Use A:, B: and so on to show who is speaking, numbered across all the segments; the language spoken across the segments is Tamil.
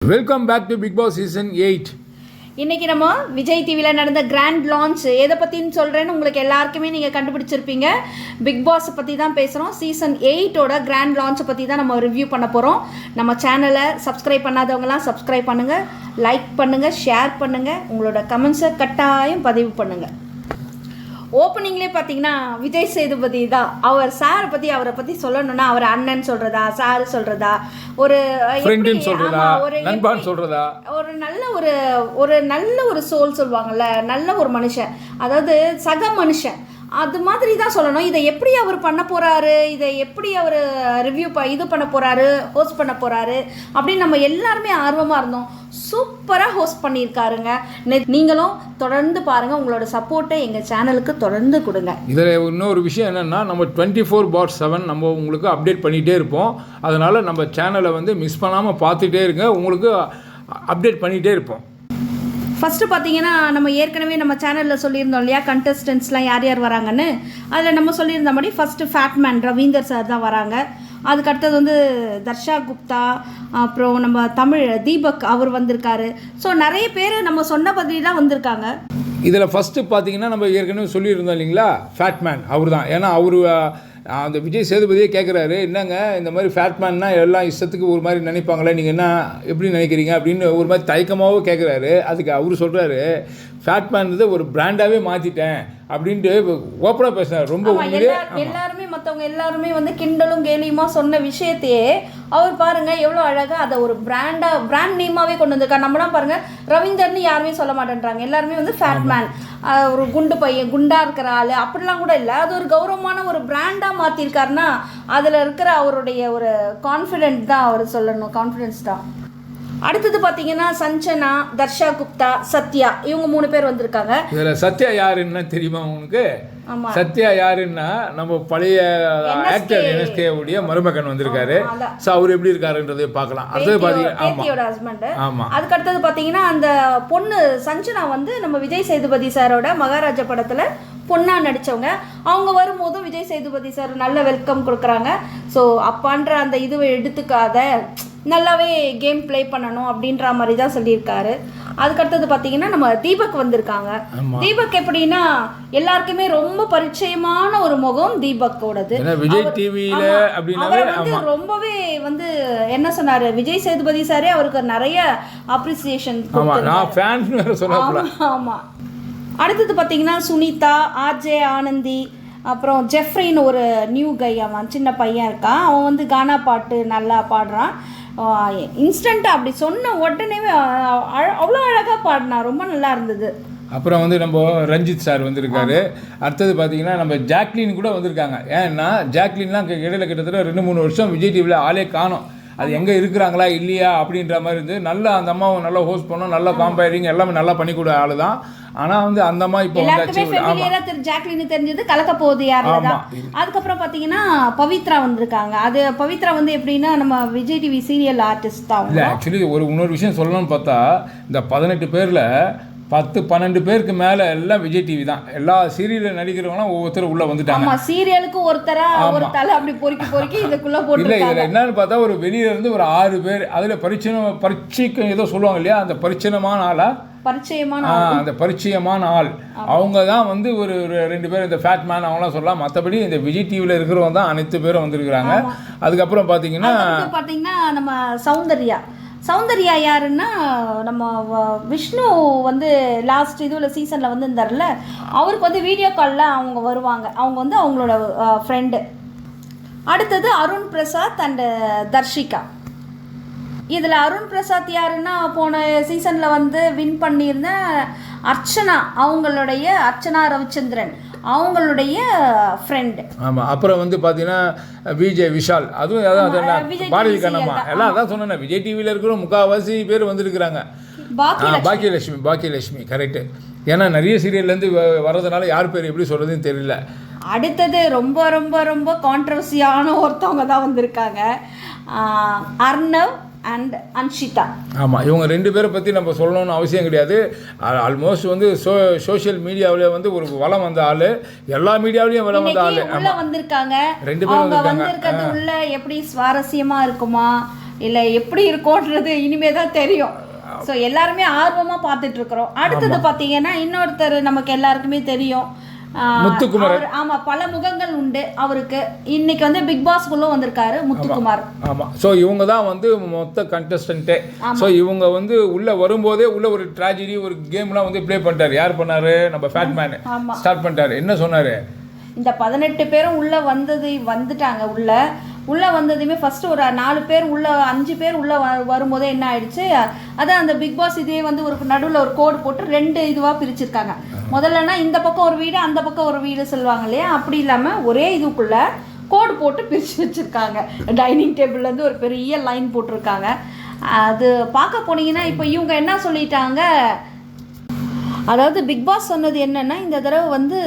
A: Welcome back to Bigg Boss season 8.
B: இன்றைக்கி நம்ம விஜய் டிவியில் நடந்த கிராண்ட் லான்ச் எதை பற்றின்னு சொல்கிறேன்னு உங்களுக்கு எல்லாருக்குமே நீங்கள் கண்டுபிடிச்சிருப்பீங்க. பிக் பாஸை பற்றி தான் பேசுகிறோம். சீசன் 8ஓட கிராண்ட் லான்ச்சை பற்றி தான் நம்ம ரிவ்யூ பண்ண போகிறோம். நம்ம சேனலை சப்ஸ்கிரைப் பண்ணாதவங்களாம் சப்ஸ்கிரைப் பண்ணுங்கள், லைக் பண்ணுங்கள், ஷேர் பண்ணுங்கள், உங்களோட கமெண்ட்ஸை கட்டாயம் பதிவு பண்ணுங்கள். ஓப்பனிங்லேயே பார்த்தீங்கன்னா விஜய் சேதுபதி தான். அவரை பற்றி சொல்லணும்னா அவர் அண்ணன் சொல்கிறதா, சார் சொல்கிறதா, ஒரு
A: சொல்கிறதா,
B: ஒரு நல்ல ஒரு சோல் சொல்லுவாங்கள்ல, நல்ல ஒரு மனுஷன், அதாவது சக மனுஷன், அது மாதிரி தான் சொல்லணும். இதை எப்படி அவர் பண்ண போகிறாரு, இதை எப்படி அவர் ரிவ்யூ இது பண்ண போகிறாரு, ஹோஸ்ட் பண்ண போகிறாரு அப்படின்னு நம்ம எல்லாருமே ஆர்வமாக இருந்தோம். சூப்பராக ஹோஸ்ட் பண்ணியிருக்காருங்க. நீங்களும் தொடர்ந்து பாருங்கள், உங்களோட சப்போர்ட்டை எங்கள் சேனலுக்கு தொடர்ந்து கொடுங்க.
A: இதில் இன்னொரு விஷயம் என்னென்னா, நம்ம 24/7 நம்ம உங்களுக்கு அப்டேட் பண்ணிகிட்டே இருப்போம். அதனால் நம்ம சேனலை வந்து மிஸ் பண்ணாமல் பார்த்துட்டே இருங்க, உங்களுக்கு அப்டேட் பண்ணிகிட்டே இருப்போம்.
B: ஃபஸ்ட்டு பார்த்தீங்கன்னா நம்ம ஏற்கனவே நம்ம சேனலில் சொல்லியிருந்தோம் இல்லையா, கண்டஸ்டன்ட்ஸ்லாம் யார் யார் வராங்கன்னு. அதில் நம்ம சொல்லியிருந்த மாதிரி ஃபஸ்ட்டு ஃபேட்மேன் ரவீந்தர் சார் தான் வராங்க. அதுக்கு அடுத்தது வந்து தர்ஷா குப்தா, அப்புறம் நம்ம தமிழ் தீபக் அவர் வந்திருக்காரு. ஸோ நிறைய பேர் நம்ம சொன்ன பதில் தான் வந்திருக்காங்க.
A: இதில் ஃபஸ்ட்டு பார்த்தீங்கன்னா நம்ம ஏற்கனவே சொல்லியிருந்தோம் இல்லைங்களா, ஃபேட்மேன் அவர் தான். ஏன்னா அவர் அந்த விஜய் சேதுபதியே கேட்குறாரு, என்னங்க இந்த மாதிரி ஃபேட்மேன்னா எல்லாம் இஷ்டத்துக்கு ஒரு மாதிரி நினைப்பாங்களே, நீங்கள் என்ன எப்படி நினைக்கிறீங்க அப்படின்னு ஒரு மாதிரி தயக்கமாகவும் கேட்குறாரு. அதுக்கு அவர் சொல்கிறாரு, ஃபேட்மேன் ஒரு பிராண்டாகவே மாற்றிட்டேன் அப்படின்ட்டு ஓப்பனாக பேசுகிறார். ரொம்ப
B: எல்லாருமே மற்றவங்க எல்லாருமே வந்து கிண்டலும் கேலியுமா சொன்ன விஷயத்தையே அவர் பாருங்கள் எவ்வளோ அழகாக அதை ஒரு பிராண்ட் நேமாகவே கொண்டு வந்திருக்காரு. நம்மளாம் பாருங்கள், ரவீந்தர்னு யாருமே சொல்ல மாட்டேன்றாங்க, எல்லாருமே வந்து ஃபேட்மேன், ஒரு குண்டு பையன், குண்டாக இருக்கிற ஆள் அப்படிலாம் கூட இல்லை. அது ஒரு கௌரவமான ஒரு பிராண்டாக மாற்றிருக்காருன்னா அதில் இருக்கிற அவருடைய ஒரு கான்ஃபிடென்ட் தான் அவர் சொல்லணும், கான்ஃபிடென்ஸ் தான். அடுத்தது பார்த்தீங்கன்னா சஞ்சனா, தர்ஷா குப்தா, சத்யா, இவங்க 3 பேர் வந்திருக்காங்க.
A: இதில் சத்யா யாருன்னா தெரியுமா உங்களுக்கு? சத்யா யாருன்னா நம்ம பழைய ஆக்டர் NSK உடைய மருமகன் வந்திருக்காரு. ஸோ அவர் எப்படி இருக்காருன்றதை பார்க்கலாம். அடுத்தது
B: பார்த்தீங்கன்னா ஹஸ்பண்ட். அதுக்கு அடுத்தது பார்த்தீங்கன்னா அந்த பொண்ணு சஞ்சனா வந்து நம்ம விஜய் சேதுபதி சாரோட மகாராஜா படத்தில் பொண்ணாக நடித்தவங்க. அவங்க வரும்போதும் விஜய் சேதுபதி சார் நல்ல வெல்கம் கொடுக்குறாங்க. ஸோ அப்பான்ற அந்த இதுவை எடுத்துக்காத, நல்லாவே கேம் ப்ளே பண்ணணும் அப்படின்ற மாதிரி தான் சொல்லியிருக்காரு. அதுக்கடுத்தது பார்த்தீங்கன்னா நம்ம தீபக் வந்திருக்காங்க. தீபக் எப்படின்னா எல்லாருக்குமே ரொம்ப பரிச்சயமான ஒரு முகம் தீபக்கோடது.
A: விஜய் டிவியில
B: அவரை வந்து ரொம்பவே வந்து என்ன சொன்னார், விஜய் சேதுபதி சாரே அவருக்கு நிறைய அப்ரிசியேஷன். ஆமாம். அடுத்தது பார்த்தீங்கன்னா சுனிதா, RJ ஆனந்தி, அப்புறம் ஜெஃப்ரின்னு ஒரு நியூ கை, அவன் சின்ன பையன் இருக்கான். அவன் வந்து கானா பாட்டு நல்லா பாடுறான். இன்ஸ்டண்ட்டாக அப்படி சொன்ன உடனே அவ்வளோ அழகாக பாடினா, ரொம்ப நல்லா இருந்தது.
A: அப்புறம் வந்து நம்ம ரஞ்சித் சார் வந்திருக்காரு. அடுத்தது பார்த்தீங்கன்னா நம்ம ஜாக்லின் கூட வந்திருக்காங்க. ஏன்னா ஜாக்லின்லாம் இடையில கிட்டத்தட்ட 2-3 வருஷம் விஜய் டிவியில் ஆளே காணோம். அது எங்கே இருக்கிறாங்களா இல்லையா அப்படின்ற மாதிரி இருந்து நல்லா அந்த அம்மாவை நல்லா ஹோஸ்ட் பண்ணோம், நல்லா காம்பேரிங் எல்லாமே நல்லா பண்ணி கூட ஆளு தான். ஆனால் வந்து அந்த அம்மா இப்போ
B: ஜாக்லின் தெரிஞ்சது கலக்க போகுது யாரில் தான். அதுக்கப்புறம் பார்த்தீங்கன்னா பவித்ரா வந்திருக்காங்க. அது பவித்ரா வந்து எப்படின்னா நம்ம விஜய் டிவி சீரியல் ஆர்டிஸ்ட் தான்.
A: இல்லை, ஆக்சுவலி இன்னொரு விஷயம் சொல்லணும்னு பார்த்தா, இந்த 18 பேரில் 10-12 பேருக்கு மேலே எல்லாம் விஜய் டிவி தான். எல்லா சீரியலில் நடிக்கிறவங்களாம் ஒவ்வொருத்தரும் உள்ளே வந்துட்டாங்க.
B: ஆமாம், சீரியலுக்கு ஒரு தலை அப்படி பொறுக்கி இதுக்குள்ளே போட்டு.
A: இல்லை, இதில் என்னன்னு பார்த்தா ஒரு வெளியிலேருந்து ஒரு 6 பேர், அதில் பரீட்சைக்கு ஏதோ சொல்லுவாங்க இல்லையா, அந்த பரிச்சயமான அந்த பரிச்சயமான ஆள் அவங்க தான் வந்து ஒரு 2 பேர், இந்த ஃபேட்மேன் அவங்களாம் சொல்லலாம். மற்றபடி இந்த விஜய் டிவியில் இருக்கிறவங்க தான் அனைத்து பேரும் வந்திருக்கிறாங்க. அதுக்கப்புறம் பார்த்தீங்கன்னா
B: நம்ம சௌந்தர்யா யாருன்னா நம்ம விஷ்ணு வந்து லாஸ்ட் இதுவில் சீசனில் வந்து இருந்தார்ல, அவருக்கு வந்து வீடியோ காலில் அவங்க வருவாங்க. அவங்க வந்து அவங்களோட ஃப்ரெண்டு. அடுத்தது அருண் பிரசாத் அண்டு தர்ஷிகா. இதில் அருண் பிரசாத் யாருன்னா போன சீசனில் வந்து வின் பண்ணியிருந்த அர்ச்சனா ரவிச்சந்திரன் அவங்களுடைய ஃப்ரெண்டு.
A: ஆமாம். அப்புறம் வந்து பார்த்தீங்கன்னா விஜய் விஷால், அதுவும் பாரதி கண்ணம்மா எல்லாம் அதான் சொன்னேன். விஜய் டிவியில் இருக்கிற முக்கால்வாசி பேர் வந்துருக்குறாங்க. பாக்கியலட்சுமி கரெக்டு. ஏன்னா நிறைய சீரியல்லேருந்து வர்றதுனால யார் பேர் எப்படி சொல்கிறதுன்னு தெரியல.
B: அடுத்தது ரொம்ப ரொம்ப ரொம்ப கான்ட்ரவர்சியான ஒருத்தவங்க தான் வந்திருக்காங்க, அர்ணவ் அண்ட் அன்ஷிதா.
A: ஆமாம், இவங்க 2 பேரை பற்றி நம்ம சொல்லணும்னு அவசியம் கிடையாது. ஆல்மோஸ்ட் வந்து சோஷியல் மீடியாவில் வந்து ஒரு வளம் வந்த ஆள், எல்லா மீடியாவிலையும் வளம் வந்த ஆள்
B: உள்ள வந்திருக்காங்க.
A: 2 பேரும்
B: வந்திருக்கிறது உள்ள எப்படி சுவாரஸ்யமாக இருக்குமா, இல்லை எப்படி இருக்கோன்றது இனிமே தான் தெரியும். ஸோ எல்லாருமே ஆர்வமாக பார்த்துட்டு இருக்கிறோம். அடுத்தது பார்த்தீங்கன்னா இன்னொருத்தர் நமக்கு எல்லாருக்குமே தெரியும்,
A: முத்துக்குமார்.
B: ஆமா, பல முகங்கள் உண்டு அவருக்கு. இன்னைக்கு வந்து பிக் பாஸ்க்குள்ள வந்திருக்காரு முத்துக்குமார்.
A: ஆமா. ஸோ இவங்க தான் வந்து மொத்த கண்டஸ்டன்ட்டே. ஸோ இவங்க வந்து உள்ள வரும்போதே உள்ள ஒரு ட்ராஜடி ஒரு கேம்லாம் வந்து ப்ளே பண்ணிட்டாரு. யார் பண்ணாரு? நம்ம ஃபேட்மேன் ஸ்டார்ட் பண்ணிட்டாரு. என்ன சொன்னாரு?
B: இந்த 18 பேரும் உள்ள வந்துட்டாங்க. உள்ள வந்ததுமே ஃபர்ஸ்ட் ஒரு 4 பேர் உள்ள 5 பேர் உள்ள வரும்போதே என்ன ஆயிடுச்சு, அதான் அந்த பிக் பாஸ் இதே வந்து ஒரு நடுவில் ஒரு கோடு போட்டு 2 இதுவாக பிரிச்சிருக்காங்க. முதல்லனா இந்த பக்கம் ஒரு வீடு அந்த பக்கம் ஒரு வீடு சொல்லுவாங்க இல்லையா, அப்படி இல்லாமல் ஒரே இதுக்குள்ள கோடு போட்டு பிரித்து வச்சுருக்காங்க. டைனிங் டேபிள்லேருந்து ஒரு பெரிய லைன் போட்டிருக்காங்க. அது பார்க்க போனீங்கன்னா இப்போ இவங்க என்ன சொல்லிட்டாங்க, அதாவது பிக் பாஸ் சொன்னது என்னென்னா இந்த தடவை வந்து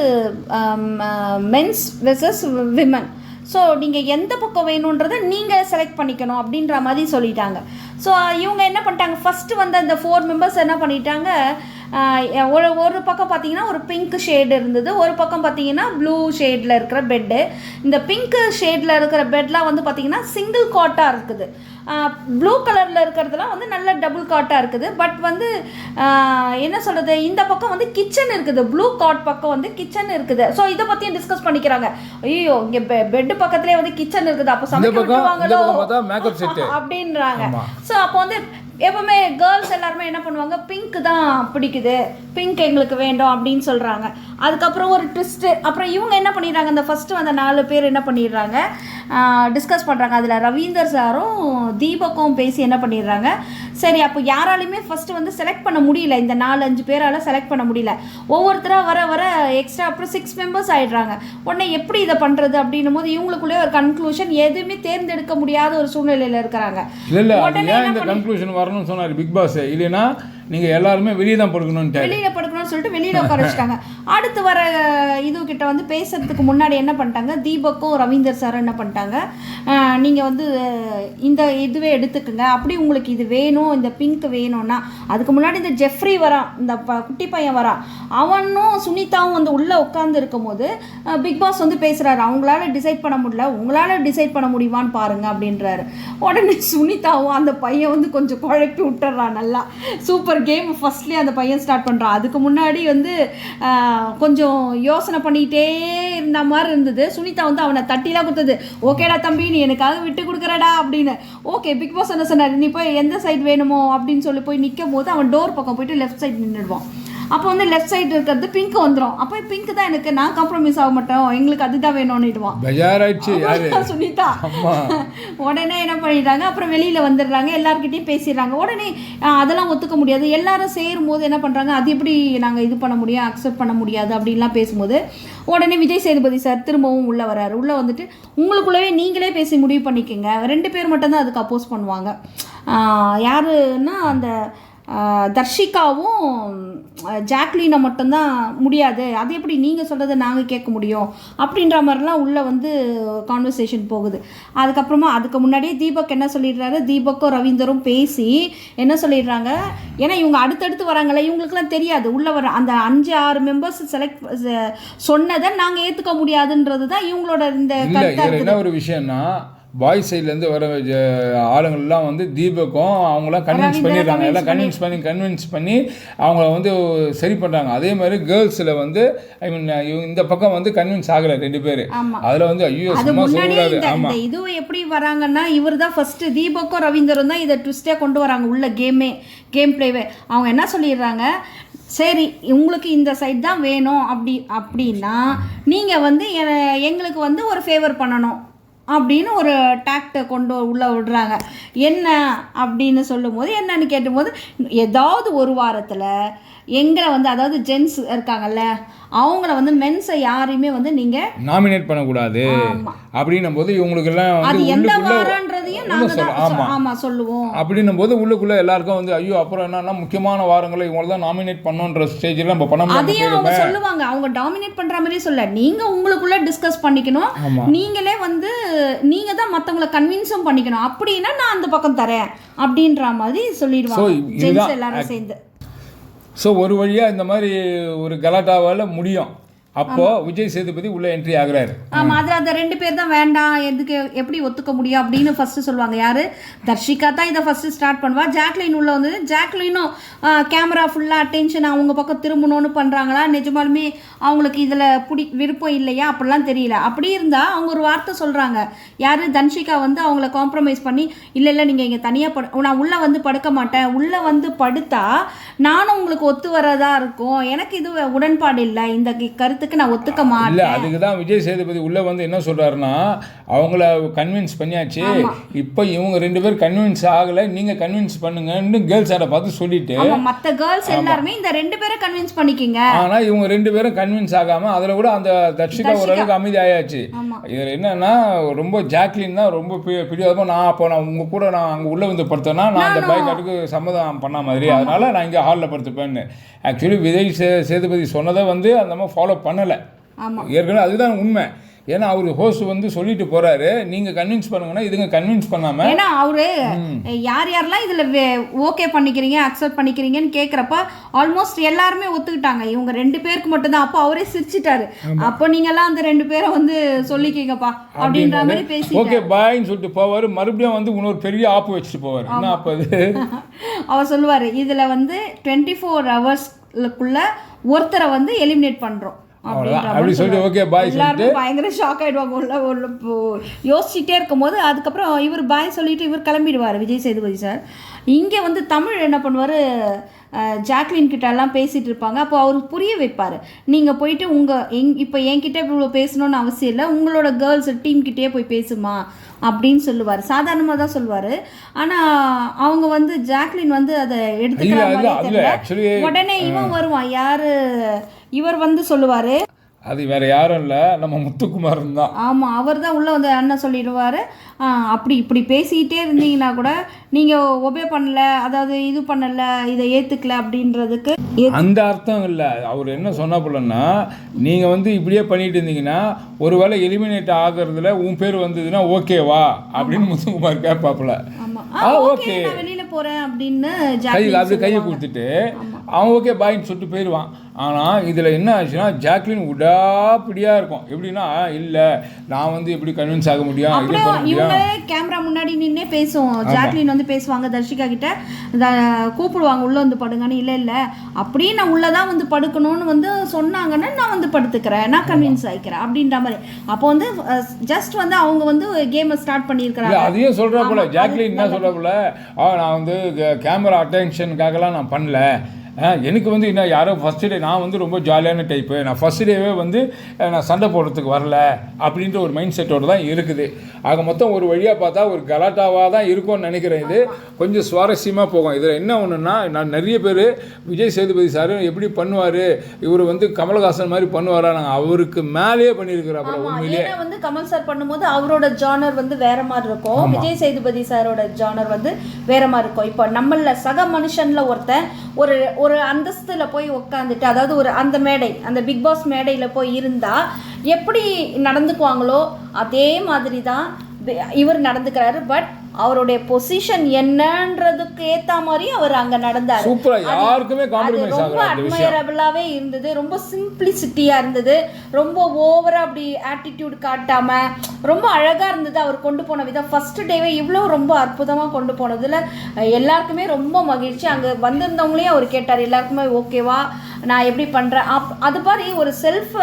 B: மென்ஸ் வெர்சஸ் விமன். ஸோ நீங்கள் எந்த பக்கம் வேணுன்றதை நீங்கள் செலக்ட் பண்ணிக்கணும் அப்படின்ற மாதிரி சொல்லிட்டாங்க. ஸோ இவங்க என்ன பண்ணிட்டாங்க, ஃபஸ்ட்டு வந்து அந்த 4 மெம்பர்ஸ் என்ன பண்ணிட்டாங்க, ஒரு பக்கம் பார்த்தீங்கன்னா ஒரு பிங்க் ஷேடு இருந்தது, ஒரு பக்கம் பார்த்தீங்கன்னா ப்ளூ ஷேடில் இருக்கிற பெட்டு. இந்த பிங்க் ஷேடில் இருக்கிற பெட்லாம் வந்து பார்த்தீங்கன்னா சிங்கிள் காட்டாக இருக்குது. ப்ளூ கலரில் இருக்கிறதுலாம் வந்து நல்ல டபுள் காட்டாக இருக்குது. பட் வந்து என்ன சொல்கிறது, இந்த பக்கம் வந்து கிச்சன் இருக்குது, ப்ளூ காட் பக்கம் வந்து கிச்சன் இருக்குது. ஸோ இதை பற்றியும் டிஸ்கஸ் பண்ணிக்கிறாங்க. ஐயோ இங்கே பெட்டு பக்கத்துலேயே வந்து கிச்சன் இருக்குது, அப்போ சமைக்கிறவாங்களோ அப்படின்றாங்க. ஸோ அப்போ வந்து எப்போவுமே கேர்ள்ஸ் எல்லாருமே என்ன பண்ணுவாங்க, பிங்க் தான் பிடிக்குது, பிங்க் எங்களுக்கு வேண்டும் அப்படின்னு சொல்கிறாங்க. அதுக்கப்புறம் ஒரு ட்விஸ்ட்டு. அப்புறம் இவங்க என்ன பண்ணிடுறாங்க, அந்த ஃபஸ்ட்டு அந்த 4 பேர் என்ன பண்ணிடுறாங்க, டிஸ்கஸ் பண்ணுறாங்க. அதில் ரவீந்தர் சாரும் தீபக்கும் பேசி என்ன பண்ணிடுறாங்க, சரி அப்போ யாராலையுமே ஃபஸ்ட்டு வந்து செலக்ட் பண்ண முடியல, இந்த 4-5 பேரால் செலக்ட் பண்ண முடியல, ஒவ்வொருத்தராக வர எக்ஸ்ட்ரா அப்புறம் 6 மெம்பர்ஸ் ஆகிடுறாங்க. உடனே எப்படி இதை பண்ணுறது அப்படின்னும் போது இவங்களுக்குள்ளே ஒரு கன்க்ளூஷன், எதுவுமே தேர்ந்தெடுக்க முடியாத ஒரு சூழ்நிலையில் இருக்கிறாங்க.
A: உடனே இந்த கன்க்ளூஷன் வரணும்னு சொன்னார் பிக் பாஸ். இல்லைன்னா நீங்க எல்லாருமே வெளியே தான் படுக்கணும்னு
B: சொல்லிட்டு வெளியில உட்கார வச்சுட்டாங்க. அடுத்து வர இது கிட்ட வந்து பேசுறதுக்கு முன்னாடி என்ன பண்ணிட்டாங்க, தீபக்கும் ரவீந்தர் சாரும் என்ன பண்ணிட்டாங்க, நீங்க வந்து இந்த இதுவே எடுத்துக்குங்க, அப்படி உங்களுக்கு இது வேணும், இந்த பிங்க் வேணும்னா. அதுக்கு முன்னாடி இந்த ஜெஃப்ரி வரான், இந்த குட்டி பையன் வரான், அவனும் சுனிதாவும் வந்து உள்ள உட்கார்ந்து இருக்கும் போது பிக் பாஸ் வந்து பேசுறாரு, அவங்களால டிசைட் பண்ண முடியல, உங்களால டிசைட் பண்ண முடியுமான்னு பாருங்க அப்படின்றாரு. உடனே சுனிதாவும் அந்த பையன் வந்து கொஞ்சம் குழப்பி விட்டுறான். நல்லா சூப்பர் கேம் ஃபர்ஸ்ட்லேயே அந்த பையன் ஸ்டார்ட் பண்ணுறான். அதுக்கு முன்னாடி வந்து கொஞ்சம் யோசனை பண்ணிகிட்டே இருந்த மாதிரி இருந்தது. சுனிதா வந்து அவனை தட்டிலாம் கொடுத்தது, ஓகேடா தம்பி நீ எனக்காக விட்டு கொடுக்குறடா அப்படின்னு. ஓகே பிக் பாஸ் என்ன சொன்னார், நீ போய் எந்த சைடு வேணுமோ அப்படின்னு சொல்லி போய் நிற்கும் போது அவன் டோர் பக்கம் போயிட்டு லெஃப்ட் சைடு நின்றுடுவான். அப்போ வந்து லெஃப்ட் சைடு இருக்கிறது பிங்க் வந்துடும். அப்போ பிங்க் தான் எனக்கு, நான் காம்ப்ரமைஸ் ஆக மாட்டோம், எங்களுக்கு அதுதான் வேணும்னுடுவான் சுனிதா. உடனே என்ன பண்ணிடுறாங்க, அப்புறம் வெளியில் வந்துடுறாங்க, எல்லாருக்கிட்டையும் பேசிடுறாங்க. உடனே அதெல்லாம் ஒத்துக்க முடியாது, எல்லாரும் சேரும் போது என்ன பண்ணுறாங்க, அது எப்படி நாங்கள் இது பண்ண முடியும், அக்செப்ட் பண்ண முடியாது அப்படின்லாம் பேசும்போது உடனே விஜய் சேதுபதி சார் திரும்பவும் உள்ளே வர்றாரு. உள்ளே வந்துட்டு உங்களுக்குள்ளவே நீங்களே பேசி முடிவு பண்ணிக்கோங்க, 2 பேர் மட்டும்தான் அதுக்கு அப்போஸ் பண்ணுவாங்க. யாருன்னா அந்த தர்ஷிகாவும் ஜாக்லினை மட்டும்தான் முடியாது, அது எப்படி நீங்கள் சொல்கிறத நாங்கள் கேட்க முடியும் அப்படின்ற மாதிரிலாம் உள்ளே வந்து கான்வர்சேஷன் போகுது. அதுக்கப்புறமா அதுக்கு முன்னாடியே தீபக் என்ன சொல்லிடுறாரு, தீபக்கும் ரவீந்தரும் பேசி என்ன சொல்லிடுறாங்க, ஏன்னா இவங்க அடுத்தடுத்து வராங்கல்ல, இவங்களுக்குலாம் தெரியாது உள்ளே வர அந்த 5-6 மெம்பர்ஸ் செலக்ட் சொன்னதை நாங்கள் ஏற்றுக்க முடியாதுன்றது தான் இவங்களோட இந்த கருத்து.
A: என்ன ஒரு விஷயம்னா பாய்ஸ் சைட்லேருந்து வர ஆளுங்கள்லாம் வந்து தீபக்கும் அவங்களாம் கன்வின்ஸ் பண்ணிடுறாங்க, எல்லாம் கன்வின்ஸ் பண்ணி அவங்கள வந்து சரி பண்ணுறாங்க. அதே மாதிரி கேர்ள்ஸில் வந்து ஐ மீன் இந்த பக்கம் வந்து கன்வின்ஸ் ஆகலை 2 பேர். அதில் வந்து ஐயோ சும்மா சொல்லக்கூடாது. ஆமாம்,
B: இது எப்படி வராங்கன்னா இவர் தான் ஃபஸ்ட்டு, தீபக்கும் ரவீந்தரும் தான் இதை ட்விஸ்டே கொண்டு வராங்க உள்ள கேம் பிளேவே. அவங்க என்ன சொல்லிடுறாங்க, சரி உங்களுக்கு இந்த சைட் தான் வேணும் அப்படின்னா நீங்கள் வந்து எங்களுக்கு வந்து ஒரு ஃபேவர் பண்ணணும் அப்படின்னு ஒரு டாக்டை கொண்டு உள்ளே விடுறாங்க. என்ன அப்படின்னு சொல்லும்போது, என்னன்னு கேட்டும்போது, ஏதாவது ஒரு வாரத்தில் எங்களை வந்து, அதாவது ஜென்ஸ் இருக்காங்கல்ல அவங்கள வந்து மென்ஸை யாரையுமே வந்து நீங்கள்
A: நாமினேட் பண்ணக்கூடாது அப்படின்னும் போது இவங்களுக்கெல்லாம்
B: அது எந்த வாரன்றதையும் நாங்கள் சொல்லுவோம் அப்படின்னும்
A: போது உள்ளுக்குள்ளே எல்லாருக்கும் வந்து ஐயோ அப்புறம் என்னன்னா முக்கியமான வாரங்களை இவங்களை தான் நாமினேட் பண்ணணுன்ற ஸ்டேஜில் நம்ம பண்ண முடியும்.
B: அதையும் அவங்க சொல்லுவாங்க, அவங்க டாமினேட் பண்ணுற மாதிரியே சொல்ல, நீங்கள் உங்களுக்குள்ளே டிஸ்கஸ் பண்ணிக்கணும், நீங்களே வந்து நீங்கள் தான் மற்றவங்களை கன்வின்ஸும் பண்ணிக்கணும், அப்படின்னா நான் அந்த பக்கம் தரேன் அப்படின்ற மாதிரி சொல்லிடுவாங்க ஜென்ஸ் எல்லாரும் சேர்ந்து.
A: ஸோ ஒரு வழியாக இந்த மாதிரி ஒரு கலாட்டாவால் முடியும். அப்போது விஜய் சேதுபதி உள்ளே என்ட்ரி ஆகுறாரு.
B: ஆமாம், அதில் அந்த 2 பேர் தான் வேண்டாம், எதுக்கு எப்படி ஒத்துக்க முடியும் அப்படின்னு ஃபஸ்ட்டு சொல்லுவாங்க. யார்? தர்ஷிகா தான் இதை ஃபஸ்ட்டு ஸ்டார்ட் பண்ணுவா. ஜாக்லின் உள்ளே வந்து ஜாக்லினும் கேமரா ஃபுல்லாக அட்டென்ஷன் அவங்க பக்கம் திரும்பணும்னு பண்ணுறாங்களா, நிஜமாலுமே அவங்களுக்கு இதில் விருப்பம் இல்லையா அப்படிலாம் தெரியல. அப்படி இருந்தால் அவங்க ஒரு வார்த்தை சொல்கிறாங்க. யார்? தன்ஷிகா வந்து அவங்கள காம்ப்ரமைஸ் பண்ணி, இல்லை நீங்கள் இங்கே தனியாக நான் உள்ளே வந்து படுக்க மாட்டேன், உள்ளே வந்து படுத்தா நானும் உங்களுக்கு ஒத்து வரதா இருக்கும், எனக்கு இது உடன்பாடு இல்லை, இந்த கருத்துக்கு நான் ஒத்துக்க மாட்டேன்.
A: இல்லை, அதுக்கு தான் விஜய் சேதுபதி உள்ளே வந்து என்ன சொல்கிறாருன்னா, அவங்கள கன்வின்ஸ் பண்ணியாச்சு, இப்போ இவங்க 2 பேர் கன்வின்ஸ் ஆகலை, நீங்கள் கன்வின்ஸ் பண்ணுங்கன்னு கேர்ள்ஸாரை பார்த்து சொல்லிட்டு
B: மற்ற கேர்ள்ஸ் எல்லாருமே இந்த 2 பேரை கன்வின்ஸ் பண்ணிக்கிங்க.
A: ஆனால் இவங்க 2 பேரும் கன்வின்ஸ் ஆகாமல் அதில் கூட அந்த தர்ஷிகா ஓரளவுக்கு அமைதி ஆயாச்சு. இதில் என்னன்னா ரொம்ப ஜாக்லின் தான் ரொம்ப பிடிவாதமாக, நான் உங்கள் கூட நான் அங்கே உள்ளே வந்து படுத்தேன்னா நான் அந்த பைக்காட்டுக்கு சம்மதம் பண்ண மாதிரி, அதனால் நான் இங்கே ஹாலில் படுத்துப்பேன்னு. ஆக்சுவலி விஜய் சேதுபதி சொன்னதை வந்து அந்த மாதிரி ஃபாலோ பண்ணலை. ஏற்கனவே அதுதான் உண்மை. ஏன்னா அவர் ஹோஸ்ட் வந்து சொல்லிட்டு போறாரு, நீங்க கன்வின்ஸ் பண்ணுங்கன்னா இதுங்க கன்வின்ஸ் பண்ணாம,
B: ஏன்னா அவரு யாரெல்லாம் இதுல ஓகே பண்ணிக்கிறீங்க அக்செப்ட் பண்ணிக்கிறீங்கன்னு கேட்குறப்ப ஆல்மோஸ்ட் எல்லாருமே ஒத்துக்கிட்டாங்க. இவங்க 2 பேருக்கு மட்டும் தான். அப்போ அவரே சிரிச்சிட்டாரு, அப்போ நீங்கெல்லாம் அந்த 2 பேரை வந்து சொல்லிக்கிங்கப்பா அப்படின்ற மாதிரி பேசி
A: ஓகே பாய்ன்னு சொல்லிட்டு போவார். மறுபடியும் வந்து இன்னொரு பெரிய ஆப்பு வச்சுட்டு போவார். என்ன ஆப்பு அது?
B: அவர் சொல்லுவார், இதில் வந்து 24 ஹவர்ஸ்க்குள்ள ஒருத்தரை வந்து எலிமினேட் பண்ணுறோம்
A: அப்படி சொல்லி ஓகே பாய் சொல்லிட்டு
B: பயங்கர ஷாக் ஆகிடுவாங்க. உள்ள யோசிச்சுட்டே இருக்கும்போது அதுக்கப்புறம் இவர் பாய் சொல்லிட்டு இவர் கிளம்பிடுவார் விஜய் சேதுபதி சார். இங்கே வந்து தமிழ் என்ன பண்ணுவார், ஜாக்லின் கிட்ட எல்லாம் பேசிகிட்டு இருப்பாங்க. அப்போ அவர் புரிய வைப்பார், நீங்கள் போயிட்டு இப்போ என்கிட்ட இவ்வளோ பேசணும்னு அவசியம் இல்லை, உங்களோட கேர்ள்ஸ் டீம்கிட்டே போய் பேசுமா அப்படின்னு சொல்லுவார். சாதாரணமாக தான் சொல்லுவார். ஆனால் அவங்க வந்து ஜாக்லின் வந்து அதை எடுத்துக்கிற உடனே இவன் வருவான். யார்? இவர் வந்து சொல்லுவார்,
A: அது வேற யாரும் இல்லை, நம்ம முத்துக்குமாரன் தான்.
B: ஆமாம், அவர் தான் உள்ளே வந்து அண்ணன் சொல்லிடுவார், அப்படி இப்படி பேசிக்கிட்டே இருந்தீங்கன்னா கூட நீங்கள் ஒபே பண்ணல, அதாவது இது பண்ணலை, இதை ஏற்றுக்கல அப்படின்றதுக்கு
A: அந்த அர்த்தம் இல்லை. அவர் என்ன சொன்ன போலன்னா, நீங்கள் வந்து இப்படியே பண்ணிட்டு இருந்தீங்கன்னா ஒருவேளை எலிமினேட் ஆகிறதுல உன் பேர் வந்ததுன்னா ஓகேவா அப்படின்னு முத்துக்குமார் கேட்பாப்புல.
B: ஓகே வெளியில் போகிறேன் அப்படின்னு
A: அப்படி கையை கொடுத்துட்டு அவன் ஓகே பாயின்னு சொல்லிட்டு போயிடுவான். ஆனால் இதில் என்ன ஆச்சுன்னா, ஜாக்லின் உடாப்பிடியாக இருக்கும். எப்படின்னா, இல்லை நான் வந்து எப்படி கன்வின்ஸ் ஆக முடியும், இது பண்ண முடியும்.
B: கேமரா முன்னாடி நின்னே பேசுவோம். ஜாக்லின் வந்து பேசுவாங்க தர்ஷிகா கிட்ட, கூப்பிடுவாங்க உள்ளே வந்து படுங்கன்னு. இல்லை அப்படியே நான் உள்ளே தான் வந்து படுக்கணும்னு வந்து சொன்னாங்கன்னா நான் வந்து படுத்துக்கிறேன், நான் கன்வின்ஸ் ஆகிக்கிறேன் அப்படின்ற மாதிரி. அப்போ வந்து ஜஸ்ட் வந்து அவங்க வந்து கேமை ஸ்டார்ட் பண்ணியிருக்கிறாங்க.
A: அதையும் சொல்கிற போல ஜாக்லின் என்ன சொல்கிற போல, நான் வந்து கேமரா அட்டென்ஷனுக்காகலாம் நான் பண்ணல, எனக்கு வந்து என்ன யாரோ ஃபஸ்ட்டு டே, நான் வந்து ரொம்ப ஜாலியான டைப்பு, நான் ஃபஸ்ட் டேவே வந்து நான் சண்டை போடுறதுக்கு வரல அப்படின்ற ஒரு மைண்ட் செட்டோடு தான் இருக்குது. ஆக மொத்தம் ஒரு வழியாக பார்த்தா ஒரு கலாட்டாவாக தான் இருக்கும்னு நினைக்கிறேன். இது கொஞ்சம் சுவாரஸ்யமாக போகும். இதில் என்ன ஒன்றுன்னா, நான் நிறைய பேர் விஜய் சேதுபதி சார் எப்படி பண்ணுவார், இவர் வந்து கமல்ஹாசன் மாதிரி பண்ணுவாரா, நாங்கள் அவருக்கு மேலேயே பண்ணியிருக்கிறோம். உண்மையிலேயே
B: வந்து கமல் சார் பண்ணும்போது அவரோட ஜானர் வந்து வேற மாதிரி இருக்கும், விஜய் சேதுபதி சாரோட ஜானர் வந்து வேற மாதிரி இருக்கும். இப்போ நம்மள சக மனுஷன்ல ஒருத்தன் ஒரு அந்தஸ்துல போய் உட்காந்துட்டு, அதாவது ஒரு அந்த மேடை, அந்த பிக் பாஸ் மேடையில போய் இருந்தா எப்படி நடந்துக்குவாங்களோ அதே மாதிரி தான் இவர் நடந்துக்கிறாரு. பட் அவருடைய பொசிஷன் என்னன்றதுக்கு ஏற்ற மாதிரி அவர் அங்கே நடந்தார். ரொம்ப அட்மைரபிளாகவே இருந்தது, ரொம்ப சிம்பிளிசிட்டியாக இருந்தது, ரொம்ப ஓவராக அப்படி ஆட்டிடியூட் காட்டாமல் ரொம்ப அழகாக இருந்தது. அவர் கொண்டு போன விதம் ஃபஸ்ட்டு டேவே இவ்வளோ ரொம்ப அற்புதமாக கொண்டு போனதில் எல்லாருக்குமே ரொம்ப மகிழ்ச்சி. அங்கே வந்திருந்தவங்களையும் அவர் கேட்டார், எல்லாருக்குமே ஓகேவா நான் எப்படி பண்ணுறேன் அது மாதிரி ஒரு செல்ஃப்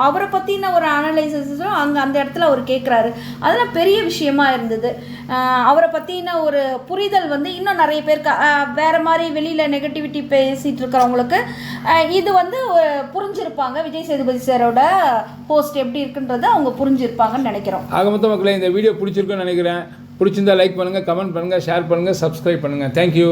B: அவரை பற்றின ஒரு அனலைசிஸும் அங்கே அந்த இடத்துல அவர் கேட்குறாரு. அதெல்லாம் பெரிய விஷயமா இருந்தது. அவரை பற்றின ஒரு புரிதல் வந்து இன்னும் நிறைய பேருக்கு வேறு மாதிரி வெளியில் நெகட்டிவிட்டி பேசிகிட்டு இருக்கிறவங்களுக்கு இது வந்து புரிஞ்சிருப்பாங்க. விஜய் சேதுபதி சாரோட போஸ்ட் எப்படி இருக்குன்றதை அவங்க புரிஞ்சிருப்பாங்கன்னு நினைக்கிறோம்.
A: ஆக மொத்த மக்களே இந்த வீடியோ பிடிச்சிருக்குன்னு நினைக்கிறேன். பிடிச்சிருந்தா லைக் பண்ணுங்கள், கமெண்ட் பண்ணுங்கள், ஷேர் பண்ணுங்கள், சப்ஸ்கிரைப் பண்ணுங்கள். தேங்க்யூ.